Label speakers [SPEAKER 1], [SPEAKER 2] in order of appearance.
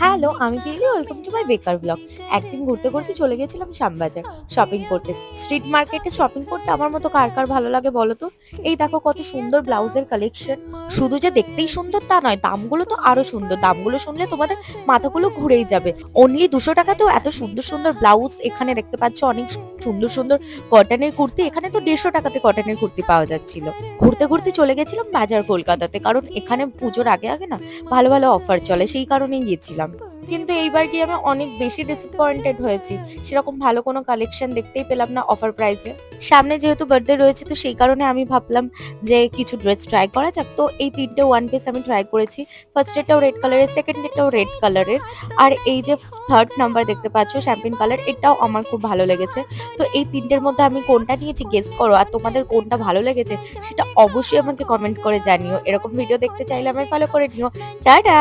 [SPEAKER 1] Hello, আমি পিলি। Welcome to my বেকার blog. একদিন ঘুরতে ঘুরতে চলে গেছিলাম শ্যামবাজার শপিং করতে। স্ট্রিট মার্কেটে শপিং করতে আমার মতো কার কার ভালো লাগে বলো তো? এই দেখো কত সুন্দর ব্লাউজের কালেকশন। শুধু যে দেখতেই সুন্দর তা নয়, দামগুলো তো আরো সুন্দর। দামগুলো শুনলে তোমাদের মাথাগুলো ঘুরেই যাবে। অনলি 200 টাকাতেও এত সুন্দর সুন্দর ব্লাউজ এখানে দেখতে পাচ্ছ। অনেক সুন্দর সুন্দর কটনের কুর্তি। এখানে তো 150 টাকাতে কটনের কুর্তি পাওয়া যাচ্ছিল। ঘুরতে ঘুরতে চলে গেছিলাম বাজার কলকাতাতে, কারণ এখানে পুজোর আগে আগে না ভালো ভালো অফার চলে, সেই কারণেই গিয়েছিলাম। কিন্তু এইবার গিয়ে আমি অনেক বেশি ডিসঅ্যাপয়েন্টেড হয়েছি। সেরকম ভালো কোনো কালেকশন দেখতেই পেলাম না অফার প্রাইসে। সামনে যেহেতু বার্থডে রয়েছে, তো সেই কারণে আমি ভাবলাম যে কিছু ড্রেস ট্রাই করা যাক। তো এই 3টে ওয়ান পিস আমি ট্রাই করেছি। ফার্স্ট এটাও রেড কালারের, সেকেন্ড এটাও রেড কালারের, আর এই যে থার্ড নাম্বার দেখতে পাচ্ছ শ্যাম্পেন কালার, এটাও আমার খুব ভালো লেগেছে। তো এই 3টের মধ্যে আমি কোনটা নিয়েছি গেস করো, আর তোমাদের কোনটা ভালো লেগেছে সেটা অবশ্যই আমাকে কমেন্ট করে জানিও। এরকম ভিডিও দেখতে চাইলে আমায় ফলো করে নিও। টাটা।